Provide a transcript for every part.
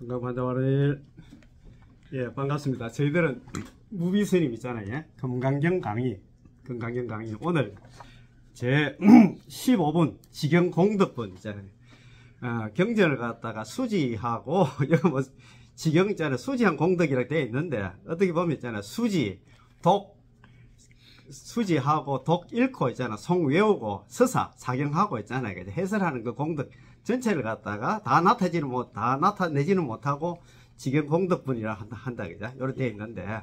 건강반자와를 예, 반갑습니다. 저희들은 무비스님 있잖아요. 예? 건강경 강의 오늘 제 15분 지경 공덕분 있잖아요. 경전을 갖다가 수지하고 여기 뭐 지경 있잖아요. 수지한 공덕이라고 되어 있는데 어떻게 보면 있잖아요. 수지하고 독 읽고 있잖아. 송 외우고 서사 사경하고 있잖아요. 해설하는 그 공덕 전체를 갖다가 다 나타내지는 못하고 지경 공덕분이라 한다 그죠? 요렇게 되어 있는데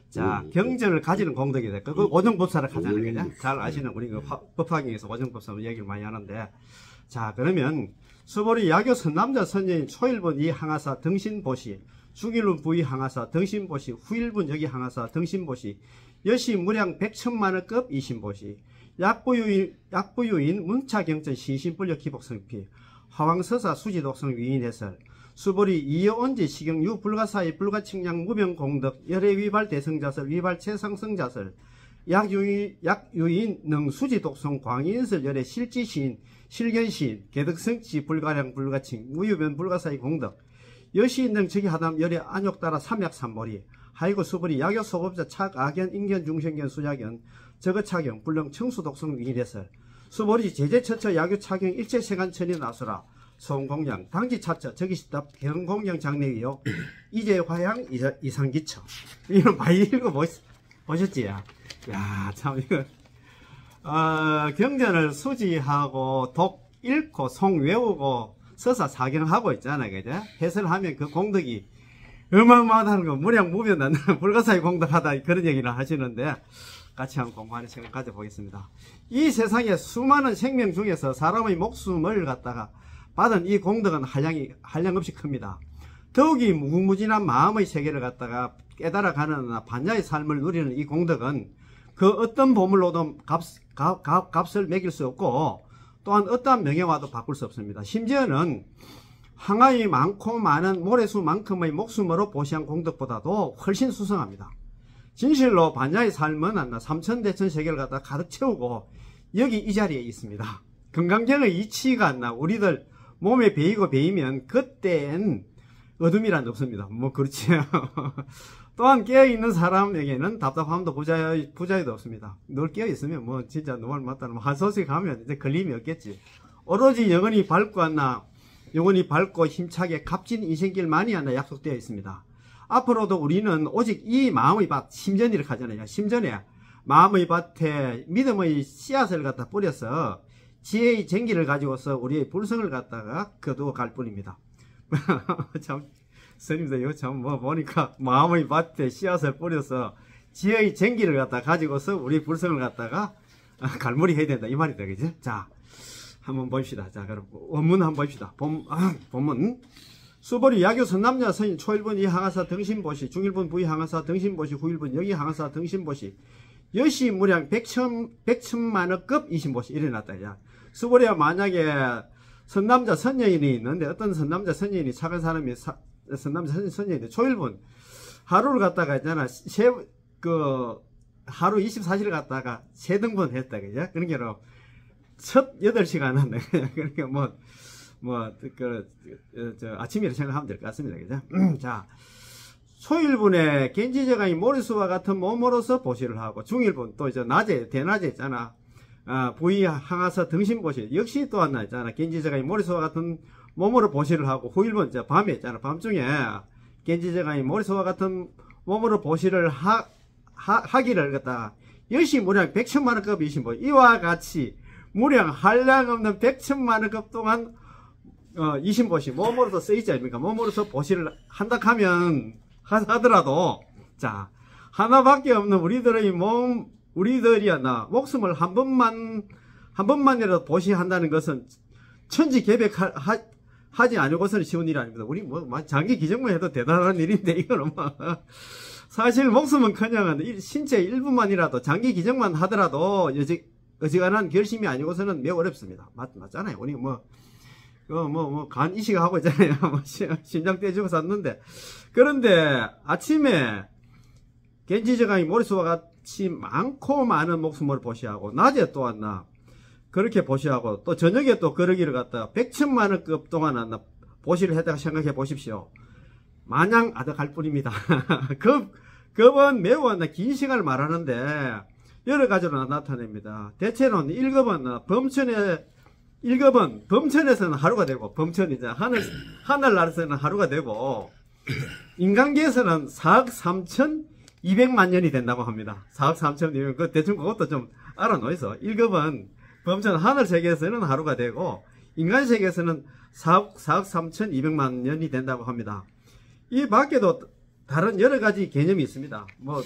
자 경전을 가지는 공덕이다. 그 오정법사를 가잖아요. 그죠? 잘 아시는 우리 그 법화경에서 오정법사 얘기를 많이 하는데 자 그러면 수보리 야교 선남자 선녀인 초일분 이 항하사 등신보시 중일분 부위 항하사 등신보시 후일분 여기 항하사 등신보시 여시 무량 백천만원급 이신보시 약부유인 문차경전 시신불력 기복성피 화왕서사 수지독성 위인해설 수보리 이여온지 시경유 불가사의 불가칭량 무병공덕 열애위발 대성자설 위발 최상성자설 약유인 능수지독성 광인설 열애 실지시인 실견시인 개덕성지 불가량 불가칭 무유변 불가사의 공덕 여시인능 즉위하담 열애 안욕따라 삼약삼보리 하이고 수보리 약욕 소법자 착 악견 인견 중생견 수약견 저거차경 불능 청수독성 위인해설 수보리 제재처처 야교 차경 일체세간 천이 나서라 소음공양 당지차처 저기시답 경공양 장례위요 이제화양 이상기처 이런 많이 읽어보셨지? 야 참 이거 경전을 수지하고 독 읽고 송 외우고 서사 사경하고 있잖아요. 그죠? 해설하면 그 공덕이 어마어마하다는 거 무량 무변 불가사의 공덕하다 그런 얘기를 하시는데 같이 한번 공부하는 시간을 가져보겠습니다. 이 세상에 수많은 생명 중에서 사람의 목숨을 갖다가 받은 이 공덕은 한량없이 큽니다. 더욱이 무궁무진한 마음의 세계를 갖다가 깨달아가는 반야의 삶을 누리는 이 공덕은 그 어떤 보물로도 값을 매길 수 없고 또한 어떠한 명예와도 바꿀 수 없습니다. 심지어는 항아리 많고 많은 모래수만큼의 목숨으로 보시한 공덕보다도 훨씬 수성합니다. 진실로 반야의 삶은 삼천대천 세계를 갖다 가득 채우고 여기 이 자리에 있습니다. 건강경의 이치가 우리들 몸에 배이면 그때엔 어둠이란 없습니다. 뭐 그렇지. 또한 깨어있는 사람에게는 답답함도 부자유도 없습니다. 늘 깨어있으면 뭐 진짜 너무 맞다는 한 소식 하면 이제 걸림이 없겠지. 오로지 영원히 밝고 힘차게 값진 인생길만이 약속되어 있습니다. 앞으로도 우리는 오직 이 마음의 밭, 심전이라고 하잖아요. 심전에 마음의 밭에 믿음의 씨앗을 갖다 뿌려서 지혜의 쟁기를 가지고서 우리의 불성을 갖다가 거두어 갈 뿐입니다. 참, 스님들 이거 참 보니까 마음의 밭에 씨앗을 뿌려서 지혜의 쟁기를 갖다 가지고서 우리 불성을 갖다가 갈무리 해야 된다. 이 말이다. 그지? 자, 한번 봅시다. 자, 그럼 원문 한번 봅시다. 본문. 수보리 야교 선남자 선인 초일분 이 항하사 등신보시 중일분 부위 항하사 등신보시 후일분 여기 항하사 등신보시 여시 무량 백천만원급 이신보시 일어났다. 야. 수보리야 만약에 선남자 선녀인이 있는데 어떤 선남자 선녀인이 착한 사람이 선남자 선녀인데 초일분 하루를 갖다가 있잖아 하루 24시를 갖다가 3등분 했다. 그죠? 그러니까 첫 8시간 한다. 그러니까 아침이라 생각하면 될 것 같습니다. 그죠? 자, 초일분에 겐지저가이 모리수와 같은 몸으로서 보시를 하고, 중일분, 또 이제 대낮에 있잖아. 부위 항하사 등신보시. 역시 또 하나 있잖아. 겐지저가이 모리수와 같은 몸으로 보시를 하고, 후일분, 밤에 있잖아. 밤중에 겐지저가이 모리수와 같은 몸으로 보시를 하기를 갖다가, 역시 무량 100천만원급 이신보 이와 같이 무량 한량없는 100천만원급 동안 이신보시 몸으로서 쓰이지 않습니까? 몸으로서 보시를 한다 하면 하더라도 자 하나밖에 없는 우리들이야 목숨을 한 번만이라도 보시한다는 것은 천지개벽하지 않고서는 쉬운 일이 아닙니다. 우리 장기 기증만 해도 대단한 일인데 이거는 사실 목숨은커녕 신체 일부만이라도 장기 기증만 하더라도 어지간한 결심이 아니고서는 매우 어렵습니다. 맞잖아요. 우리 간 이식하고 있잖아요. 심장 떼주고 샀는데. 그런데 아침에 겐지저강이 모리수와 같이 많고 많은 목숨을 보시하고, 낮에 또 왔나, 그렇게 보시하고, 또 저녁에 또 그러기를 갖다가 100천만원급 동안 보시를 했다가 생각해 보십시오. 마냥 아득할 뿐입니다. 급은 매우 긴 시간을 말하는데 여러 가지로 나타냅니다. 대체로는 1급은 범천에서는 하루가 되고, 범천 이제 하늘나라에서는 하루가 되고, 인간계에서는 4억 3,200만 년이 된다고 합니다. 4억 3,200만, 대충 그것도 좀 알아놓으세요. 1급은 범천 하늘세계에서는 하루가 되고, 인간세계에서는 4억 3,200만 년이 된다고 합니다. 이 밖에도 다른 여러 가지 개념이 있습니다. 뭐,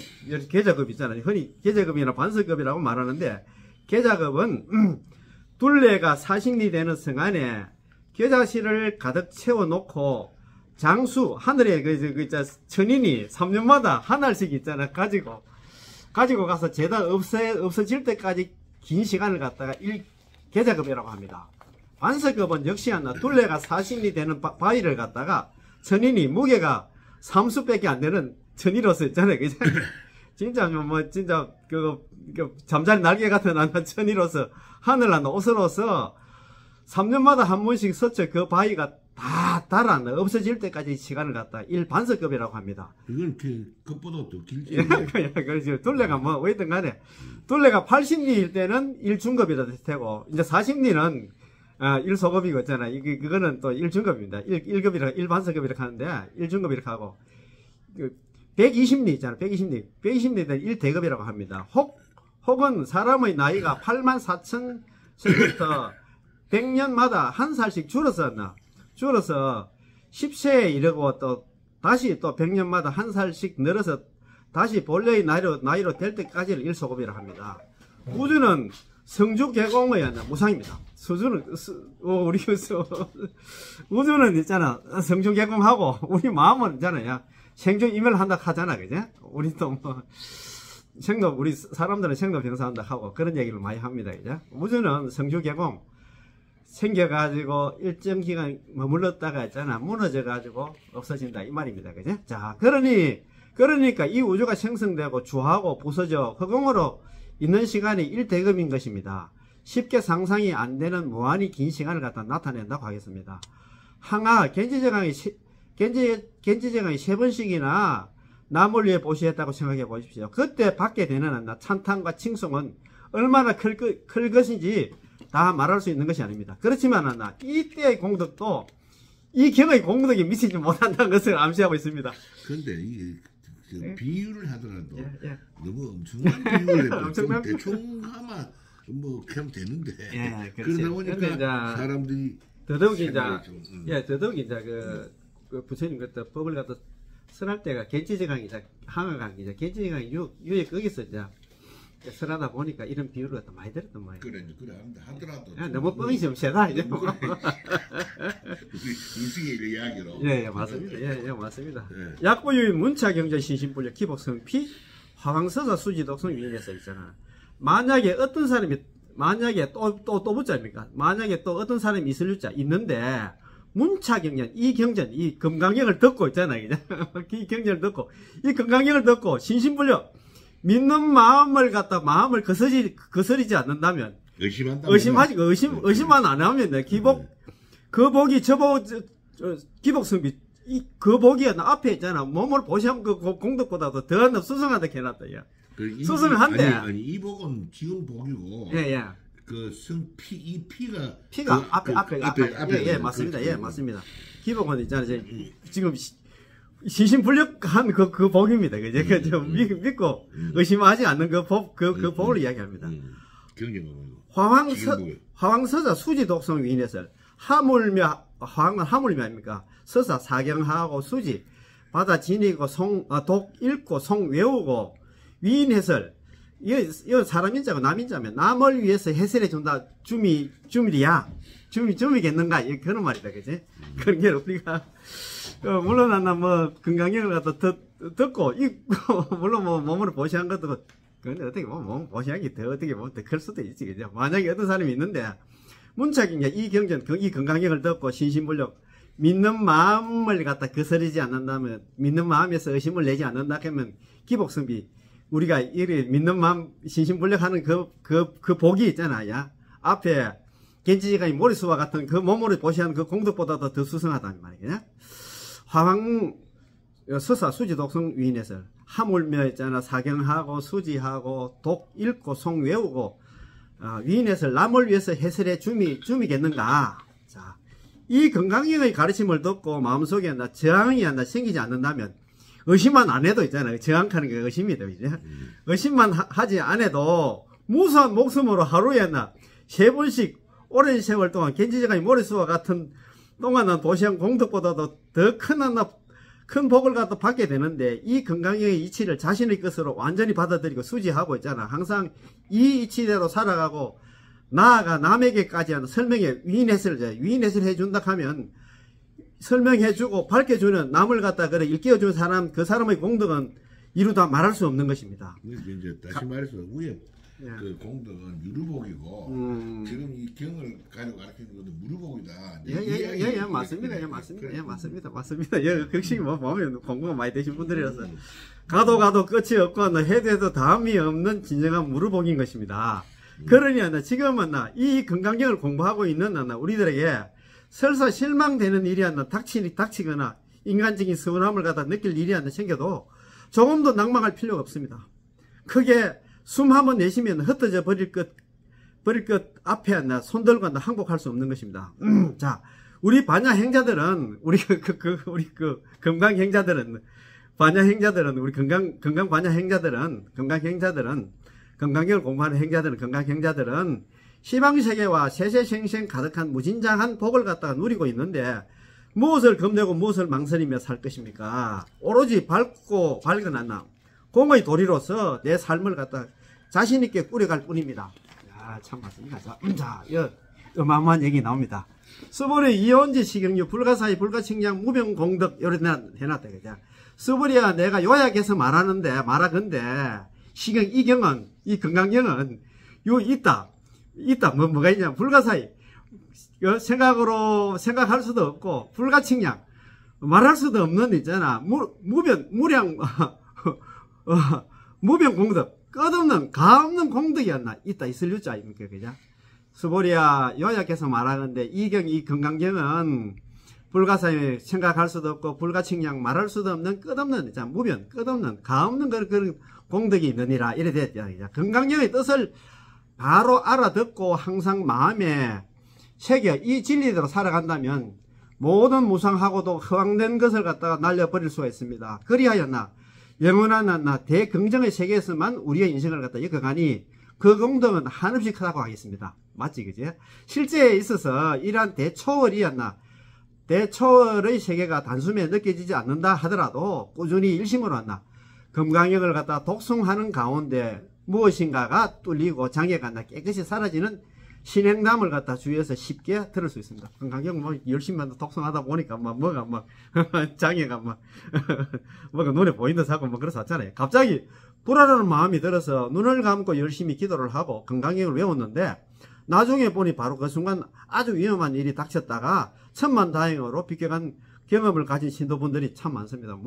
계좌급 있잖아요. 흔히 계좌급이나 반석급이라고 말하는데, 계좌급은, 둘레가 사식리 되는 성 안에 계좌실을 가득 채워놓고, 장수, 하늘에 천인이 3년마다 한 알씩 있잖아. 가지고 가서 죄다 없어질 때까지 긴 시간을 갖다가 계좌급이라고 합니다. 반석급은 역시 둘레가 사식리 되는 바위를 갖다가 천인이 무게가 3수밖에 안 되는 천이로서 있잖아요. 그죠? 진짜 진짜 잠자리 날개 같은 천이로서 하늘난 옷으로서 3년마다 한 번씩 서쳐 그 바위가 다 달아 없어질 때까지 시간을 갖다 반석급이라고 합니다. 이건 그것보다 더 길지. 그렇지. 둘레가 뭐 어쨌든 간에 둘레가 80리일 때는 1중급이라 될 테고, 이제 40리는 1소급이고 있잖아. 그거는 또 1중급입니다. 1급이라 1반석급이라고 하는데 1중급 이렇게 하고, 120리 있잖아. 120리는 1대급이라고 합니다. 혹은 사람의 나이가 84,000세부터 100년마다 한 살씩 줄어서 10세에 이르고 다시 100년마다 한 살씩 늘어서 다시 본래의 나이로 될 때까지를 1소급이라 합니다. 우주는 성주 개공의 무상입니다. 우주는 있잖아. 성주 개공하고, 우리 마음은 있잖아요. 생존 이멸을 한다 하잖아. 그죠? 우리도 우리 사람들은 생로 병사한다 하고 그런 얘기를 많이 합니다. 그죠? 우주는 성주 개공. 생겨가지고 일정 기간 머물렀다가 있잖아. 무너져가지고 없어진다. 이 말입니다. 그죠? 자, 그러니까 이 우주가 생성되고 주하고 부서져 허공으로 있는 시간이 1대급인 것입니다. 쉽게 상상이 안 되는 무한히 긴 시간을 갖다 나타낸다고 하겠습니다. 항하, gen지제강이 3번씩이나 남을 위해 보시했다고 생각해 보십시오. 그때 받게 되는 찬탄과 칭송은 얼마나 클 것인지 다 말할 수 있는 것이 아닙니다. 그렇지만 이때의 공덕도 이 경의 공덕에 미치지 못한다는 것을 암시하고 있습니다. 그런데 이게 비유를 하더라도 너무 엄청난 비유를 해도 대충 하면 뭐 그냥 되는데 그러다 보니까 사람들이 더더욱이 그 부처님 그때 법을 갖다 설할 때가 gen지제강이 항하강이자 gen지제강이 유에 거기서 설하다 보니까 이런 비유를 갖다 많이 들었단 말이에요. 그래 하더라도 너무 뻥이 좀 세다 이제. 인식의 이야기로. 예, 맞습니다. 맞습니다. 약보유인 문차경전 신신불력 기복성 피 화강서사 수지독성 위인에서 있잖아. 만약에 어떤 사람이 또 붙자입니까? 만약에 또 어떤 사람이 있을 자 있는데 문차경전 이 금강경을 듣고 있잖아요. 이 경전을 듣고 이 금강경을 듣고 신신불력 믿는 마음을 마음을 거스리지 않는다면 의심만 안 하면 기복성비 그 복이 앞에 있잖아. 몸을 보시면 그 공덕보다도 더 수승한다 해놨다. 수승을 한대. 아니 이 복은 지금 복이고. 그 이 피가 앞에 맞습니다. 맞습니다. 기복은 있잖아. 지금 신신불력한 그 복입니다. 그죠? 좀 믿고 의심하지 않는 그 복을 이야기합니다. 화왕서자 수지 독성 위인해설 화왕은 하물며 아닙니까? 서사 사경하고 수지 바다 지니고 독 읽고 송 외우고 위인해설 이거 사람인자고 남인자면 남을 위해서 해설해 준다. 줌이겠는가? 그런 말이다. 그지? 그런 게 우리가 물론 건강경을 갖다 듣고 물론 몸으로 보시한 것도 그런데 어떻게 보면 몸 보시한 게 더 어떻게 보면 더 클 수도 있지. 그죠? 만약에 어떤 사람이 있는데 문착이 이 경전 이 건강경을 듣고 신신불력 믿는 마음을 갖다 거스르지 않는다면 믿는 마음에서 의심을 내지 않는다 하면 기복성비 우리가 이래 믿는 마음 신신불력하는 그 복이 있잖아요. 앞에 gen지제강이 모리수와 같은 그 몸으로 보시한 그 공덕보다도 더 수승하다는 말이에요. 서사 수지 독성 위인해설 하물며 있잖아 사경하고 수지하고 독 읽고 송 외우고 위인해설 남을 위해서 해설해 줌이겠는가. 자, 이 건강형의 가르침을 듣고 마음속에 저항이 생기지 않는다면 의심만 안 해도 있잖아요. 저항하는 게 의심이다. 의심만 하지 안 해도 무수한 목숨으로 하루에 3번씩 오랜 세월 동안 gen지지간이 모래수와 같은 동안은 도시형 공덕보다도 더 큰 복을 갖다 받게 되는데 이 건강형의 이치를 자신의 것으로 완전히 받아들이고 수지하고 있잖아. 항상 이 이치대로 살아가고 나아가 남에게까지 하는 설명에 위인해설 해준다 하면 설명해주고 밝혀주는 남을 갖다 그래 일깨워준 사람 그 사람의 공덕은 이루다 말할 수 없는 것입니다. 이제 다시 말해서 위에 그 공덕은 무르복이고 지금 이 경을 가지고 가르치는 것도 무르복이다. 맞습니다. 역시 보면 공부가 많이 되신 분들이라서 가도 끝이 없고 해도 다음이 없는 진정한 무르복인 것입니다. 그러니 지금은 이 건강경을 공부하고 있는 우리들에게 설사 실망되는 일이 닥치거나 인간적인 서운함을 갖다 느낄 일이 생겨도 조금도 낭망할 필요가 없습니다. 크게 숨 한번 내쉬면 흩어져 버릴 것 앞에 손들고 항복할 수 없는 것입니다. 자, 우리 반야행자들은 우리 건강행자들은 우리 건강 반야행자들은 건강경을 공부하는 행자들은 건강행자들은 시방세계와 세세생생 가득한 무진장한 복을 갖다가 누리고 있는데 무엇을 겁내고 무엇을 망설이며 살 것입니까? 오로지 밝고 밝은 공의 도리로서 내 삶을 갖다 자신있게 꾸려갈 뿐입니다. 야, 참 맞습니다. 자, 어마어마한 얘기 나옵니다. 스보리 이온지 식용유 불가사의 불가칭량 무병공덕 요래 해놨다. 그죠? 스보리야 내가 요약해서 말하건대 이 건강경은 있다. 뭐가 있냐. 불가사의 생각할 수도 없고 불가칭량 말할 수도 없는 있잖아. 무병공덕 끝없는 가없는 공덕이 있다 있을 유자 아닙니까? 그죠? 스보리야 요약해서 말하는데 이 건강경은 불가사의 생각할 수도 없고 불가칭량 말할 수도 없는 끝없는 끝없는 가없는 그런 공덕이 있느니라 이래 됐죠. 건강경의 뜻을 바로 알아듣고 항상 마음에 새겨 이 진리대로 살아간다면 모든 무상하고도 허황된 것을 갖다가 날려버릴 수가 있습니다. 그리하여 영원한 대긍정의 세계에서만 우리의 인생을 갖다 엮어가니 그 공덕은 한없이 크다고 하겠습니다. 맞지, 그지? 실제에 있어서 이러한 대초월의 세계가 단숨에 느껴지지 않는다 하더라도 꾸준히 일심으로 건강력을 갖다 독송하는 가운데 무엇인가가 뚫리고 장애가 깨끗이 사라지는 신행담을 갖다 주위에서 쉽게 들을 수 있습니다. 건강경 열심히 독송하다 보니까 장애가 뭐가 눈에 보인다 하고 그래서 왔잖아요. 갑자기 불안한 마음이 들어서 눈을 감고 열심히 기도를 하고 건강경을 외웠는데 나중에 보니 바로 그 순간 아주 위험한 일이 닥쳤다가 천만다행으로 비껴간 경험을 가진 신도분들이 참 많습니다.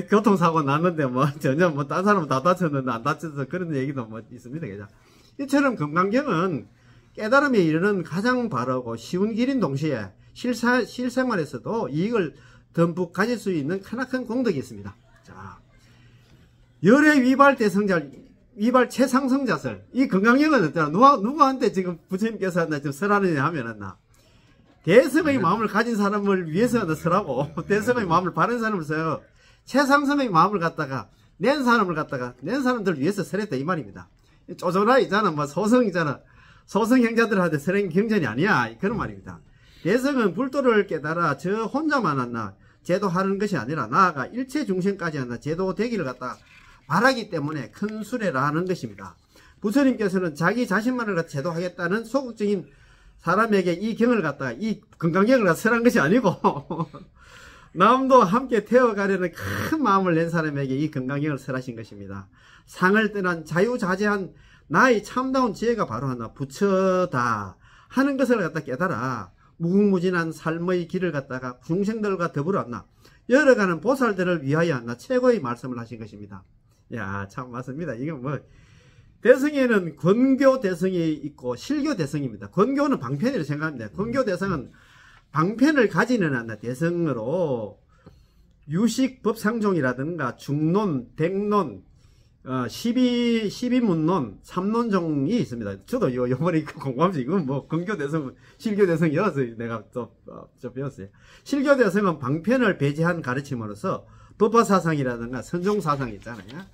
교통사고 났는데 전혀 딴 사람은 다 다쳤는데 안 다쳐서 그런 얘기도 있습니다. 그죠? 이처럼 건강경은 깨달음에 이르는 가장 바르고 쉬운 길인 동시에 실생활에서도 이익을 듬뿍 가질 수 있는 크나큰 공덕이 있습니다. 자, 열의 위발 최상승자설. 이 건강경은 누구한테 지금 부처님께서 지금 설하느냐 하면은 대성의 마음을 가진 사람을 위해서 설하고 대성의 마음을 바른 사람을 써요. 최상승의 마음을 갖다가 낸 사람들 위해서 설했다 이 말입니다. 쪼조라 있잖아, 소성이잖아. 소성행자들한테 설한 경전이 아니야. 그런 말입니다. 대성은 불도를 깨달아 저 혼자만 제도하는 것이 아니라 나아가 일체 중생까지 제도되기를 갖다가 바라기 때문에 큰 수레라 하는 것입니다. 부처님께서는 자기 자신만을 갖다 제도하겠다는 소극적인 사람에게 이 경을 갖다가 이 건강경을 갖다 설한 것이 아니고 남도 함께 태워가려는 큰 마음을 낸 사람에게 이 건강경을 설하신 것입니다. 상을 떠난 자유자재한 나의 참다운 지혜가 바로 부처다 하는 것을 갖다 깨달아 무궁무진한 삶의 길을 갖다가 중생들과 더불어 열어가는 보살들을 위하여 최고의 말씀을 하신 것입니다. 야, 참 맞습니다. 이건 대성에는 권교 대성이 있고 실교 대성입니다. 권교는 방편이라고 생각합니다. 권교 대성은 방편을 가지는 대성으로 유식법상종이라든가 중론, 백론, 12문론, 3논종이 있습니다. 저도 요번에 공부하면서 이건 뭐 근교대성, 실교대성이어서 내가 또 배웠어요. 실교대성은 방편을 배제한 가르침으로서 법화사상이라든가 선종사상이 있잖아요.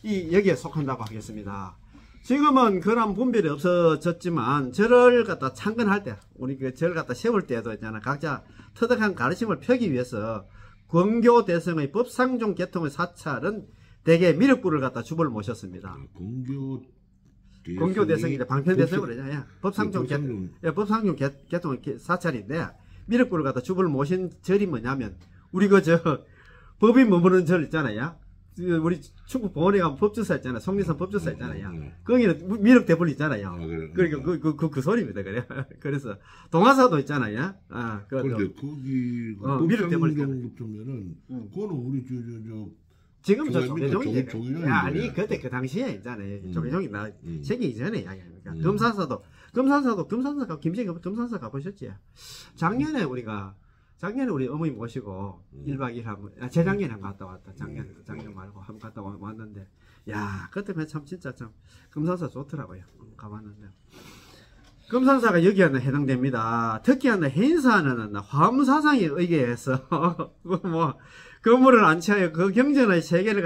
여기에 속한다고 하겠습니다. 지금은 그런 분별이 없어졌지만 절을 갖다 창건할 때, 우리 그 절을 갖다 세울 때도 있잖아. 각자 터득한 가르침을 펴기 위해서 권교대성의 법상종 계통의 사찰은 대개 미륵부를 갖다 주벌 모셨습니다. 권교대성이 방편대성으로 그러잖아요. 법상종 계통의 사찰인데 미륵부를 갖다 주벌 모신 절이 뭐냐면 우리 법이 머무르는 절 있잖아요. 우리 충북 보원에 가면 법주사 있잖아요. 속리산 법주사 있잖아요. 거기는 미륵 대불 있잖아요. 그러니까 그 소리입니다. 그래. 그래서 동화사도 있잖아요. 그런데 거기 미륵 대불 있잖아요. 그거는 우리 지금 저 조계종이 아니 네. 그때 그 당시에 있잖아요. 조계종이 생기기 이전에 이야기합니다. 금산사가 김정일 금산사 가보셨지? 작년에 우리 어머니 모시고 1박 2일 재작년에 한번 갔다 왔다. 작년 말고 한번 갔다 왔는데, 야, 그때 참 진짜 참 금산사 좋더라고요. 가봤는데. 금산사가 여기에 해당됩니다. 특히 해인사는 화엄사상에 의거해서 뭐 건물을 안치하여 그 경전의 세계를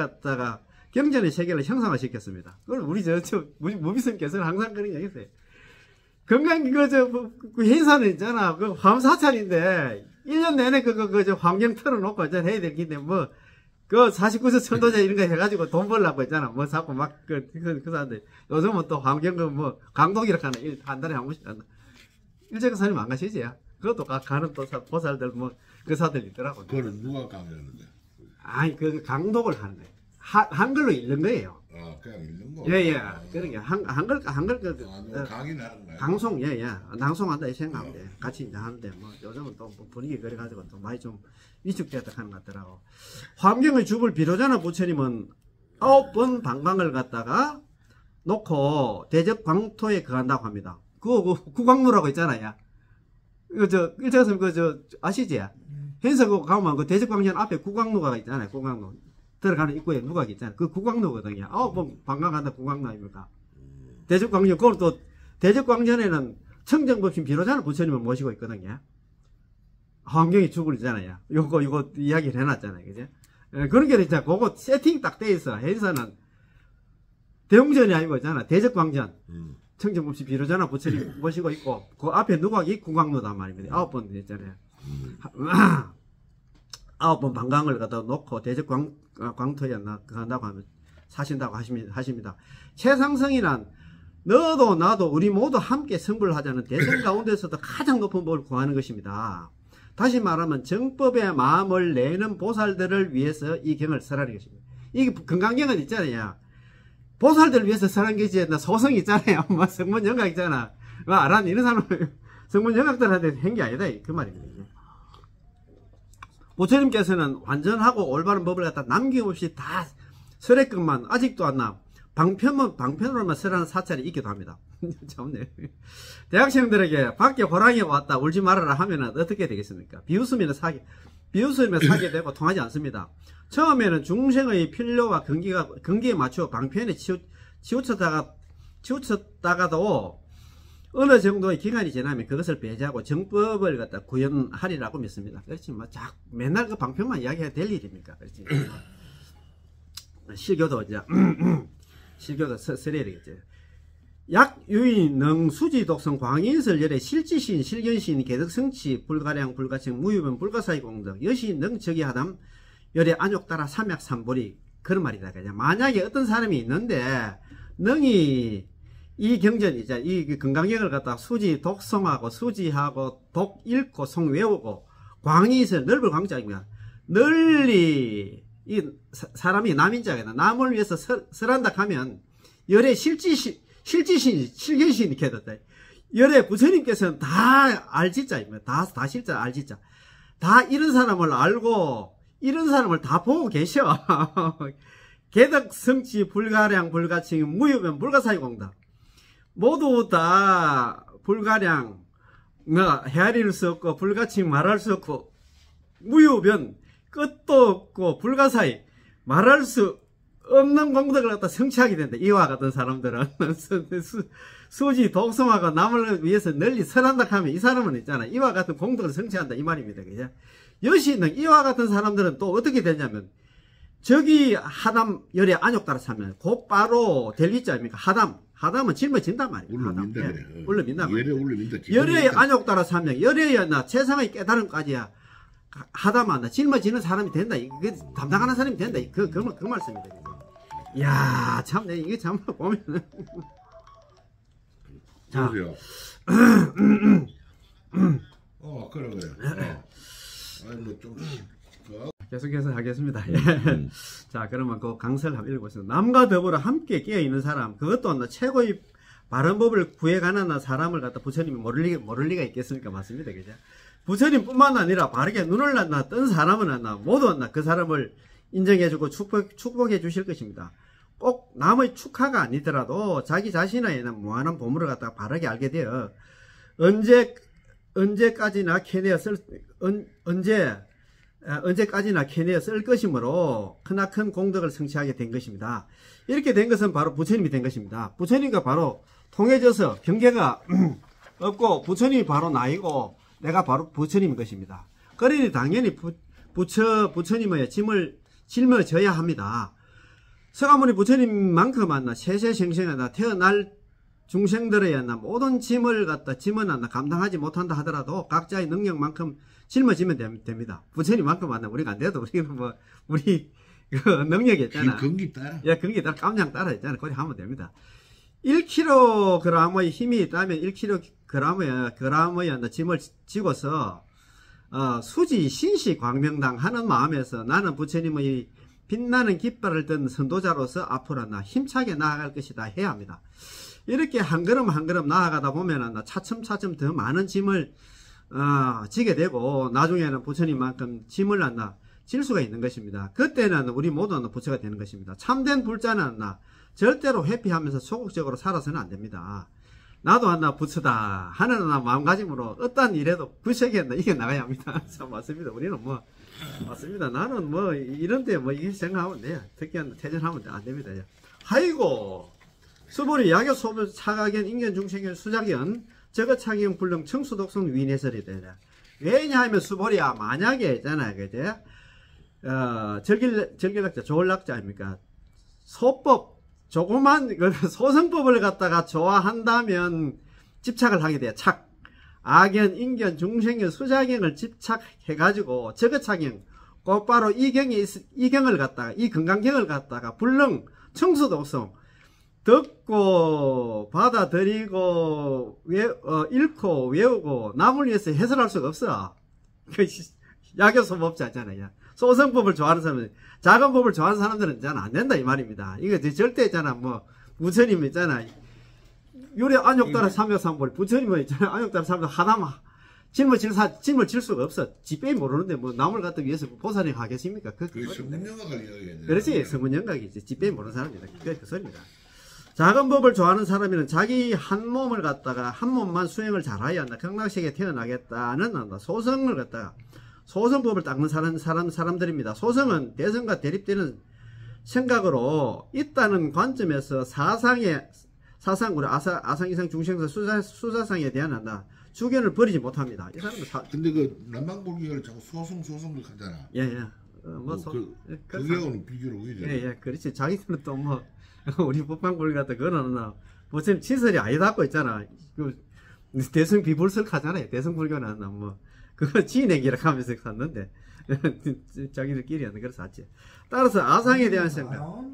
형상화시켰습니다. 그걸 우리 무비선께서는 항상 그런 얘기 했어요. 건강 그 해인사는 있잖아. 그 화엄사찰인데 1년 내내 환경 틀어놓고 해야 될 긴데 그 49세 천도제 이런 거 해가지고 돈 벌려고 했잖아. 자꾸 그 사람들. 요즘은 또 환경 강독이라고 하는 한 달에 한 번씩 한다. 일제강사님 안 가시지? 그것도 가는 또 보살들 사들 있더라고. 그거는 누가 강의하는데? 아니, 강독을 하는 거예요. 한글로 읽는 거예요. 그냥 읽는 거? 예. 그러니까, 한글, 강의는 하는 거야? 방송, 낭송한다, 이 생각하면 돼. 같이 이제 하는데, 요즘은 또 분위기 그래가지고 또 많이 좀 위축되었다 하는 것 같더라고. 환경의 주불 비로자나 부처님은 9번 방광을 갖다가 놓고 대적 광토에 거한다고 합니다. 그거 구광로라고 있잖아요. 일제에서 아시지? 해서 가면 대적 광전 앞에 구광로가 있잖아요. 구광로. 들어가는 입구에 누각이 있잖아요. 그 구광로거든요. 방광한다 구광로 아닙니까? 대적광전, 그걸 또, 대적광전에는 청정법신 비로자나 부처님을 모시고 있거든요. 환경이 주불이잖아요. 요거 이야기를 해놨잖아요. 그죠? 그런 게 있잖아. 그거 세팅 딱 돼 있어. 해서는 대웅전이 아니고 있잖아. 대적광전. 청정법신 비로자나 부처님 모시고 있고, 그 앞에 누각이 구광로단 말입니다. 9번 있잖아요. 9번 방광을 갖다 놓고 대적광토에 한다고 하면 사신다고 하십니다. 최상승이란 너도 나도 우리 모두 함께 성불을 하자는 대선 가운데서도 가장 높은 법을 구하는 것입니다. 다시 말하면 정법의 마음을 내는 보살들을 위해서 이 경을 설하는 것입니다. 이게 건강경은 있잖아요. 보살들을 위해서 설한 것이 소성 있잖아요. 성문영각 있잖아. 알았니? 이런 사람은 성문영각들한테 한 게 아니다. 그 말입니다. 부처님께서는 완전하고 올바른 법을 갖다 남김없이 다 설했건만 아직도 안 나. 방편으로만 설하는 사찰이 있기도 합니다. 참네. 대학생들에게 밖에 호랑이가 왔다 울지 말아라 하면 어떻게 되겠습니까? 비웃으면 사게 되고 통하지 않습니다. 처음에는 중생의 필요와 근기에 맞추어 방편에 치우쳤다가도 어느 정도의 기간이 지나면 그것을 배제하고 정법을 갖다 구현하리라고 믿습니다. 그렇지, 맨날 그 방편만 이야기해야 될 일입니까? 그렇지. 실교도 이제, 실교도 설해야 되겠죠. 약유의 능수지 독성 광인설 열의 실지신, 실견신, 개덕성치, 불가량, 불가청, 무유변, 불가사의 공덕, 여시 능적이하담, 열의 안욕따라 삼약삼보리, 그런 말이다. 그냥 만약에 어떤 사람이 있는데, 능이 이 경전이자 이 건강경을 갖다 수지 독성하고 수지하고 독 읽고 송 외우고 광이 있어요. 넓을 광자입니다. 널리 이 사람이 남인자가 남을 위해서 설한다 하면 열의 실견신이 되었다. 열의 부처님께서는 다 알지자입니다. 다 실자 알지자. 다 이런 사람을 알고 이런 사람을 다 보고 계셔. 개덕 성치 불가량 불가칭 무유변 불가사의 공덕. 모두 다 불가량 헤아릴 수 없고 불가칭 말할 수 없고 무유변 끝도 없고 불가사의 말할 수 없는 공덕을 갖다 성취하게 된다. 이와 같은 사람들은 수지 독성화가 남을 위해서 널리 설한다 하면 이 사람은 있잖아. 이와 같은 공덕을 성취한다 이 말입니다. 그죠? 여시는 이와 같은 사람들은 또 어떻게 되냐면 저기 하담 열에 안욕 따라 사면 곧바로 될 있지 아닙니까? 하담은 짊어진단 말이에요. 울러민다 하담. 그래. 예, 울러민단 말이에요. 열에 울러민다. 열에 안욕 따라 사면 열에 나 세상의 깨달음까지야 하다만 나 짊어지는 사람이 된다. 그 담당하는 사람이 된다. 그 말씀입니다. 이야 참 이게 참 보면은 자. 그래요. 그래. 아니 뭐좀 계속해서 하겠습니다. 자, 그러면 그 강서를 한번 읽어보겠습니다. 남과 더불어 함께 깨어있는 사람, 그것도 최고의 바른 법을 구해가는 사람을 갖다 부처님이 모를 리가 있겠습니까? 맞습니다. 그죠? 부처님뿐만 아니라 바르게 눈을 뜬 사람은 모두 그 사람을 인정해주고 축복해 주실 것입니다. 꼭 남의 축하가 아니더라도 자기 자신의 무한한 보물을 갖다가 바르게 알게 되어 언제까지나 캐내어 쓸 것이므로 크나큰 공덕을 성취하게 된 것입니다. 이렇게 된 것은 바로 부처님이 된 것입니다. 부처님과 바로 통해져서 경계가 없고 부처님이 바로 나이고 내가 바로 부처님인 것입니다. 그러니 당연히 부처님의 짐을 짊어져야 합니다. 서가모니 부처님만큼 세세생생하다 태어날 중생들의 모든 짐은 감당하지 못한다 하더라도 각자의 능력만큼 짊어지면 됩니다. 부처님만큼 우리가 안 돼도 우리 그 능력이 있잖아. 경기 따라. 예, 경기 따라 깜냥 따라 있잖아. 거기 하면 됩니다. 1kg의 힘이 있다면 1kg의 짐을 지고서 수지 신시 광명당 하는 마음에서 나는 부처님의 빛나는 깃발을 든 선도자로서 앞으로 힘차게 나아갈 것이다 해야 합니다. 이렇게 한 걸음 한 걸음 나아가다 보면 차츰차츰 더 많은 짐을 지게 되고 나중에는 부처님만큼 짐을 질 수가 있는 것입니다. 그때는 우리 모두 부처가 되는 것입니다. 참된 불자는 절대로 회피하면서 소극적으로 살아서는 안 됩니다. 나도 부처다 하는 마음가짐으로 어떤 일에도 부처에게 이겨나가야 합니다. 참 맞습니다. 우리는 맞습니다. 나는 이런데 이게 생각하면 돼요. 특히 퇴전하면 안 됩니다. 아이고 수보리 야교 소불 차가견 인견 중생견 수자견 저거차경 불능 청수독성 위내설이 되냐. 왜냐하면 수보리야 만약에 있잖아요. 그죠? 절길락자 조월락자 아닙니까? 소법 조그만 소성법을 갖다가 좋아한다면 집착을 하게 돼요. 악견, 인견, 중생견, 수자견을 집착해가지고 저거차경 곧바로 이 경을 갖다가 이 건강경을 갖다가 불능 청수독성 듣고 받아들이고 읽고 외우고 남을 위해서 해설할 수가 없어. 야교소법자 있잖아요. 소성법을 좋아하는 사람은 작은 법을 좋아하는 사람들은 잘 안 된다 이 말입니다. 이거 절대 있잖아. 부처님 있잖아. 요래 안욕따라 삼여삼볼 부처님은 있잖아. 안욕따라 삼여삼볼 하나만 짐을 질 수가 없어. 지빼이 모르는데 남을 갖다 위해서 보살이 하겠습니까? 그게 성문영각을 이야기해야 돼. 그렇지. 성문영각이지. 지빼이 모르는 사람입니다. 그게 그 소리입니다. 작은 법을 좋아하는 사람이면 자기 한 몸을 갖다가 한 몸만 수행을 잘해야 한다. 극락세계에 태어나겠다는 소성을 갖다가 소성법을 닦는 사람들입니다. 소성은 대성과 대립되는 생각으로 있다는 관점에서 우리 아상, 이상, 중생사, 수사상에 대한 주견을 버리지 못합니다. 이 사람은 근데 그 남방불교를 자꾸 소성을 하잖아. 예. 그게하고는 비교를 오게 되네. 예, 그렇지. 자기들은 또 우리 법방불교 같은 그거는 무슨 치설이 아니다고 있잖아. 대성 비불설 하잖아요. 대성불교는 그거 지인에게라 하면서 샀는데 자기들끼리 하는 그래서 샀지. 따라서 아상에 대한 생각.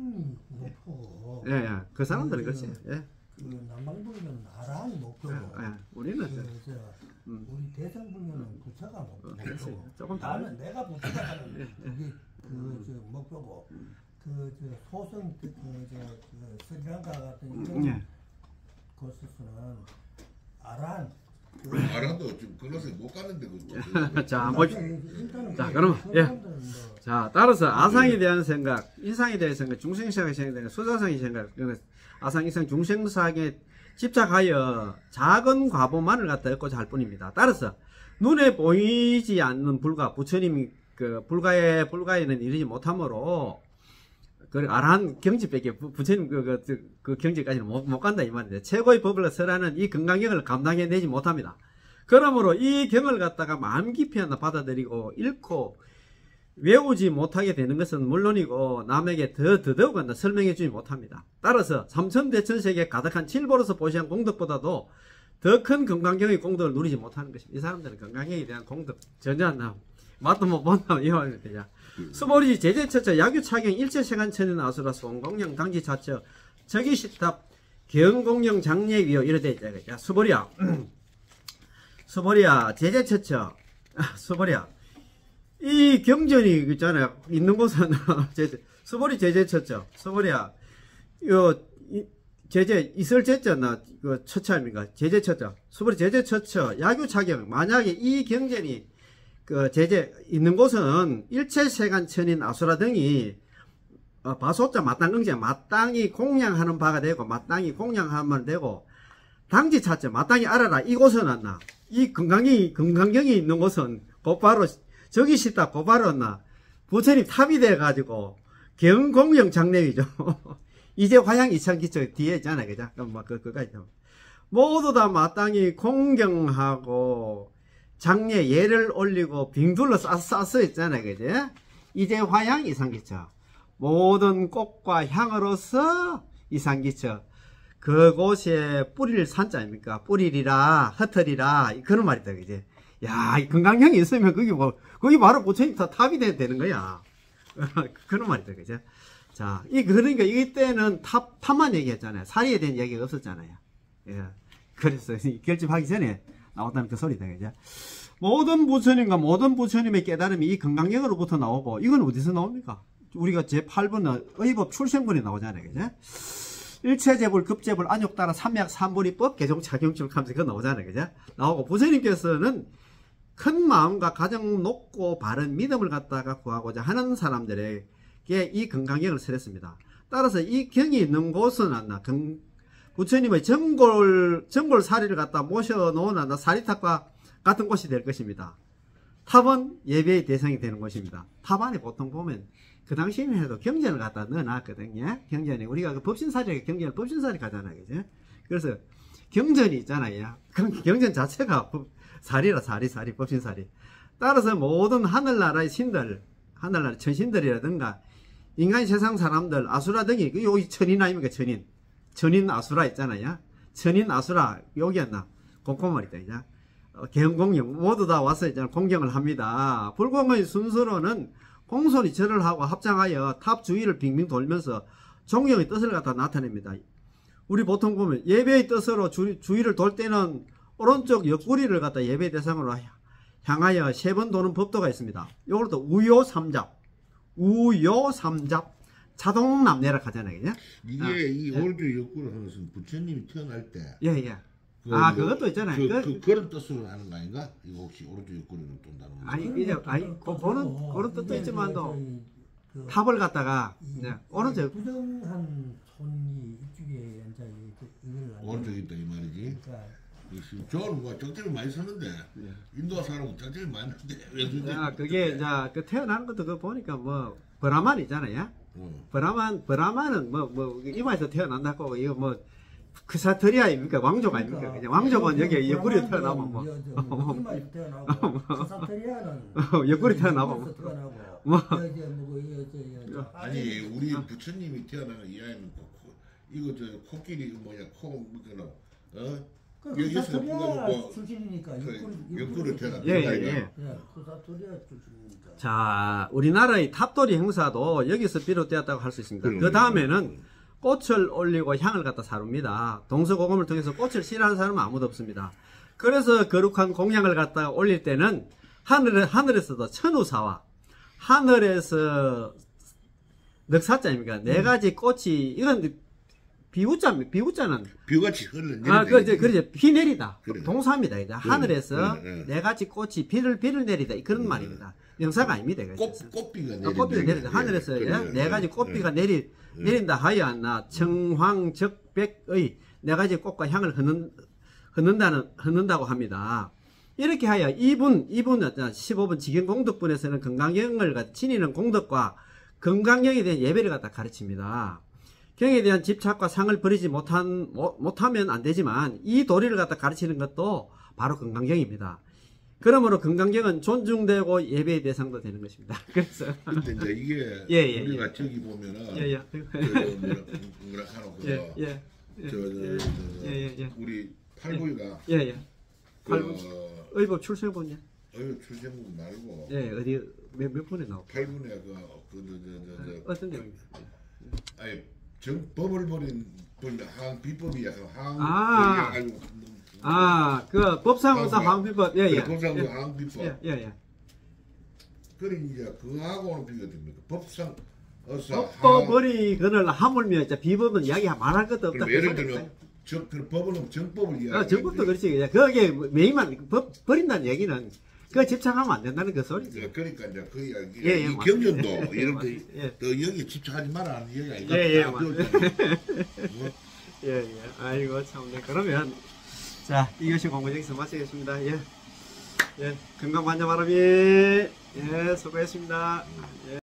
예, 그 사람들은 그렇지. 예. 그 남방불교는 아라한이 목표고. 우리는 우리 대성불교는 부처가 목표고. 조금 나는 내가 부처가 하는 그게 목표고. 소성 스리랑카 같은 이런 곳에서는 아란. 아란도 지금 그것을 못 가는데 그거. 자, 자, 그러면 자, 따라서 아상에 대한 생각, 인상에 대한 생각, 중생사에 대한 생각, 수자상의 생각, 아상, 이상, 중생사에 집착하여 작은 과보만을 갖다 얻고자 할 뿐입니다. 따라서 눈에 보이지 않는 불과 부처님이 불가에는 이르지 못하므로, 그, 아라한 경지밖에 부처님 그 경지까지는 못 간다, 이 말인데, 최고의 법을 설하는 이 건강경을 감당해내지 못합니다. 그러므로 이 경을 갖다가 마음 깊이 하나 받아들이고, 읽고, 외우지 못하게 되는 것은 물론이고, 남에게 더더욱 한다 설명해주지 못합니다. 따라서, 삼천대천세계에 가득한 칠보로서 보시한 공덕보다도 더 큰 건강경의 공덕을 누리지 못하는 것입니다. 이 사람들은 건강경에 대한 공덕 전혀 안 나오고, 맛도 못 본다고 이해하면 되냐. 수보리 제제처처 야규차경 일체세간천인 아수라 송공령 당지자처 적이시탑 경공령 장례위요 이래 돼 있다. 수보리야. 수보리야 제제처처 수보리야. 이 경전이 있잖아요. 있는 곳은 수보리 제제처처 수보리야. 요 제제 이설 제자나 그 처처입니까? 제제처처 수보리 제제처처 야규차경 만약에 이 경전이 그 제재 있는 곳은 일체세간천인 아수라 등이 바소자 마땅응제 마땅히 공양하는 바가 되고 마땅히 공양하면 되고 당지차자 마땅히 알아라 이곳은 안나 이 건강경이 있는 곳은 곧바로 저기 싶다 곧바로 안나 부처님 탑이 돼 가지고 경공령 장례위죠. 이제 화양 이창기초 뒤에 있잖아요, 그죠? 그거까지 모두 다 마땅히 공경하고 장례 예를 올리고 빙둘러 쌌어 있잖아요, 그제? 이제 화양 이상기처 모든 꽃과 향으로서 이상기처 그곳에 뿌릴 산자입니까? 뿌리리라 흩으리라 그런 말이다, 그제? 야, 이 건강형이 있으면 거기 바로 부처님 탑이 되는 거야. 그런 말이다, 그죠? 자, 그러니까 이때는 탑만 얘기했잖아요. 사리에 대한 얘기가 없었잖아요. 예. 그래서 결집하기 전에 나왔다는 그 소리다, 그죠? 모든 부처님의 깨달음이 이 건강경으로부터 나오고, 이건 어디서 나옵니까? 우리가 제8번은 의법 출생본에 나오잖아요, 그죠? 일체재불, 급재불, 안욕 따라 삼약, 삼불이법, 개종, 착용출, 감세, 그거 나오잖아요, 그죠? 나오고, 부처님께서는 큰 마음과 가장 높고 바른 믿음을 갖다가 구하고자 하는 사람들에게 이 건강경을 설했습니다. 따라서 이 경이 있는 곳은 부처님의 정골사리를 갖다 모셔놓은 사리탑과 같은 곳이 될 것입니다. 탑은 예배의 대상이 되는 곳입니다. 탑 안에 보통 보면 그 당시에는 해도 경전을 갖다 넣어놨거든요. 경전에 우리가 그 법신사리에 경전을 법신사리 가잖아요, 그죠? 그래서 경전이 있잖아요. 그럼 경전 자체가 사리라 사리 법신사리. 따라서 모든 하늘나라의 신들, 하늘나라 천신들이라든가 인간 세상 사람들 아수라 등이 여기 천인 아닙니까? 천인 아수라 있잖아요. 천인 아수라 여기였나? 곰곰말이다, 이제. 경공령 모두 다 와서 이제 공경을 합니다. 불공의 순서로는 공손히 절을 하고 합장하여 탑 주위를 빙빙 돌면서 종경의 뜻을 갖다 나타냅니다. 우리 보통 보면 예배의 뜻으로 주위를 돌 때는 오른쪽 옆구리를 갖다 예배 대상으로 향하여 3번 도는 법도가 있습니다. 요것도 우요삼잡 자동남내락 하잖아요, 그죠? 이게 이 오른쪽 옆구리 하는 것은 부처님이 태어날 때. 예. 그것도 있잖아요. 그런 뜻으로 하는 거 아닌가? 이거 혹시 오른쪽 옆구리를 돈다는 거? 아니, 그런 뜻도 있지만도 탑을 갖다가 오른쪽 부정한 손이 이쪽에 이제 이걸 오른쪽에 있다 이 말이지. 그러니까 저는 뭐 적절히 많이 쓰는데 인도 사람은 적절히 많이 쓰는데 왜 그런데? 그게 이제 그 태어난 것도 그 보니까 뭐 브라만 있잖아요. 브라만은 뭐 이마에서 태어난다고 이거 뭐 크사트리아입니까? 왕족 아닙니까? 그냥 왕족은 여기 옆구리에 태어나면 뭐 이마에서 태어나고 크사트리아는 옆구리 태어나고 아니 우리 부처님이 태어나는 이하에는 이거 저 코끼리 뭐냐 코 크사트리아 출신이니까 옆구리 태어나. 예. 크사트리아 출신이니까. 자, 우리나라의 탑돌이 행사도 여기서 비롯되었다고 할 수 있습니다. 그 다음에는 꽃을 올리고 향을 갖다 사룹니다. 동서고금을 통해서 꽃을 싫어하는 사람은 아무도 없습니다. 그래서 거룩한 공양을 갖다 올릴 때는 하늘에서도 천우사와 하늘에서 넉사자입니까? 4가지 꽃이 이건 비우자는 비같이 흘러. 그렇죠. 비 내리다. 그래. 동사입니다. 이제 하늘에서 4가지 꽃이 비를 내리다. 그런 말입니다. 명사가 아닙니다. 꽃비가 내린다. 꽃비가 내린다. 하늘에서 4가지 꽃비가 내린다 하여나 청황적백의 4가지 꽃과 향을 흔는다고 합니다. 이렇게 하여 2분 15분 직영공덕분에서는 건강경을 지니는 공덕과 건강경에 대한 예배를 갖다 가르칩니다. 경에 대한 집착과 상을 버리지 못하면 안 되지만 이 도리를 갖다 가르치는 것도 바로 건강경입니다. 그러므로 건강경은 존중되고 예배의 대상도 되는 것입니다. 그래서 근데 이제 이게 예, 우리가 예. 저기 보면은 예, 예. 뭐라 하노 그거 예, 예. 예. 우리 팔부이가 예, 예. 팔부. 그 의복 출생본이야. 출생부 말고 예, 어디 몇 분에 나오고? 8분에 어떤 내용이요? 아니 법을 버린 항 비법이야. 그 법상으로서 황비법. 예, 예. 법상으로 항 비법. 예, 예, 예. 그래 이제 그하고는 비교가 됩니까? 법상 어서 법벌이 그걸 하물며 이제 비법은 이야기 말할 것도 없다. 예를 들면 그 법은 정법을 이야기. 정법도 그렇지. 그게 메인만 법 버린다는 얘기는 그 집착하면 안 된다는 그 소리죠. 그러니까 이제 그 이야기. 예, 예, 이 경전도 맞습니다. 이렇게 예. 너 여기 집착하지 마라 하는 얘기가 아니까. 예, 예, 예, 예. 아이고 참. 네. 그러면 자 이것이 공부 여기서 마치겠습니다. 예, 예. 건강 만족 바람이. 예, 수고했습니다. 예.